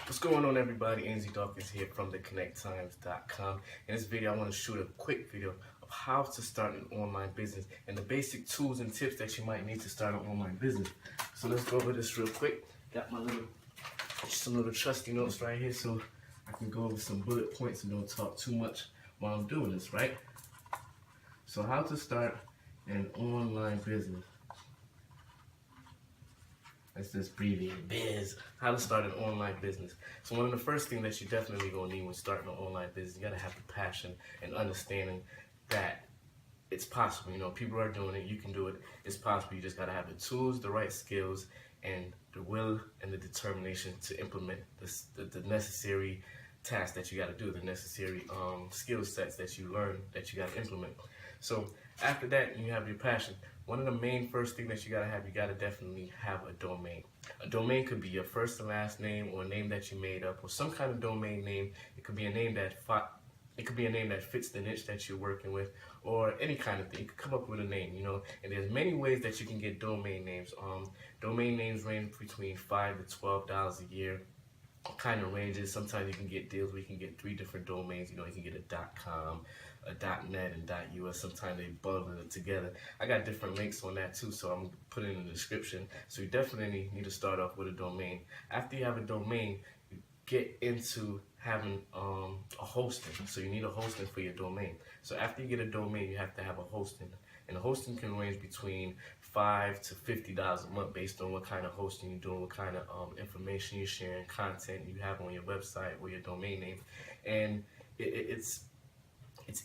What's going on, everybody? Anzy Dawkins here from theconnecttimes.com. In this video, I want to shoot a quick video of how to start an online business and the basic tools and tips that you might need to start an online business. So let's go over this real quick. Got my some little trusty notes right here so I can go over some bullet points and don't talk too much while I'm doing this, right? So how to start an online business. Let's just abbreviate biz. How to start an online business. So one of the first things that you definitely gonna need when starting an online business, you gotta have the passion and understanding that it's possible. You know, people are doing it, you can do it, it's possible. You just gotta have the tools, the right skills, and the will and the determination to implement the necessary tasks that you gotta do, the necessary skill sets that you learn that you gotta implement. So after that, you have your passion. One of the main first thing that you gotta definitely have a domain. A domain could be your first and last name, or a name that you made up, or some kind of domain name. It could be a name that fits the niche that you're working with, or any kind of thing. You could come up with a name, you know. And there's many ways that you can get domain names. Domain names range between $5 to $12 a year. Kind of ranges. Sometimes you can get deals where you can get 3 different domains. You know, you can get a .com, a .net, and .us. Sometimes they bundle it together. I got different links on that too, so I'm putting it in the description. So you definitely need to start off with a domain. After you have a domain, you get into having a hosting. So you need a hosting for your domain. So after you get a domain, you have to have a hosting. And the hosting can range between $5 to $50 a month based on what kind of hosting you're doing, what kind of information you're sharing, content you have on your website or your domain name. And it's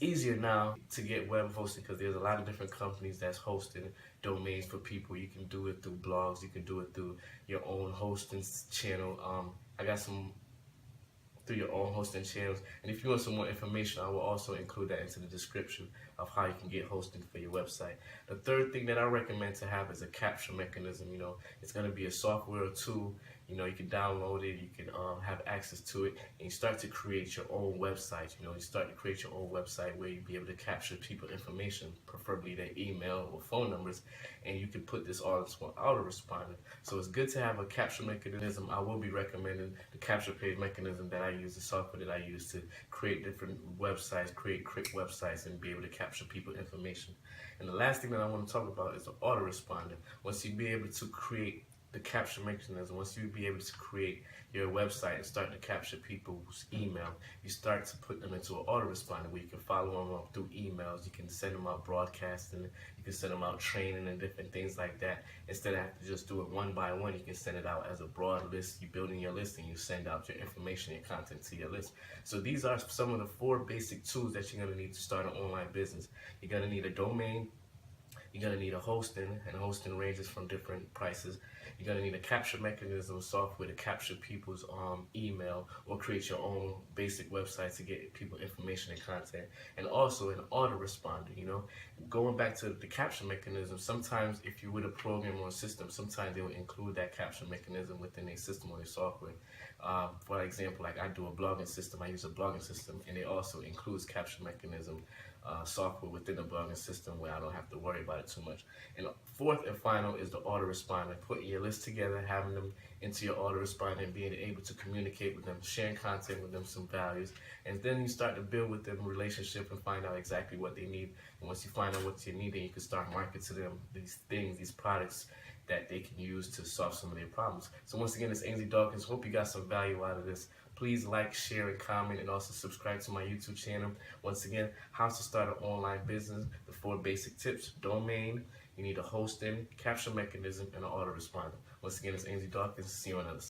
easier now to get web hosting because there's a lot of different companies that's hosting domains for people. You can do it through blogs, you can do it through your own hosting channel. I got some through your own hosting channels. And if you want some more information, I will also include that into the description of how you can get hosting for your website. The third thing that I recommend to have is a capture mechanism. You know, it's going to be a software or tool. You know, you can download it, you can have access to it, and you start to create your own website. You know, you start to create your own website where you'll be able to capture people's information, preferably their email or phone numbers, and you can put this all into an autoresponder. So it's good to have a capture mechanism. I will be recommending the capture page mechanism that I use, the software that I use to create different websites, create quick websites, and be able to capture people's information. And the last thing that I want to talk about is the autoresponder. Once you be able to create the capture mechanism, once you be able to create your website and start to capture people's email, you start to put them into an autoresponder where you can follow them up through emails, you can send them out broadcasting, you can send them out training and different things like that. Instead of having to just do it one by one, you can send it out as a broad list. You building your list and you send out your information, your content to your list. So these are some of the 4 basic tools that you're going to need to start an online business. You're going to need a domain, you're going to need a hosting, and hosting ranges from different prices. You're going to need a capture mechanism software to capture people's email or create your own basic website to get people information and content. And also an autoresponder, you know. Going back to the capture mechanism, sometimes if you're with a program or a system, sometimes they will include that capture mechanism within their system or their software. For example, like I do a blogging system, I use a blogging system, and it also includes capture mechanism software within the blogging system where I don't have to worry about it too much. And fourth and final is the autoresponder. Putting your list together, having them into your autoresponder and being able to communicate with them, sharing content with them, some values. And then you start to build with them a relationship and find out exactly what they need. And once you find out what you need, then you can start marketing to them these things, these products that they can use to solve some of their problems. So once again, it's Anzy Dawkins. Hope you got some value out of this. Please like, share, and comment, and also subscribe to my YouTube channel. Once again, how to start an online business, the 4 basic tips: domain, you need a hosting, capture mechanism, and an autoresponder. Once again, it's Anzy Dawkins. See you on the other side.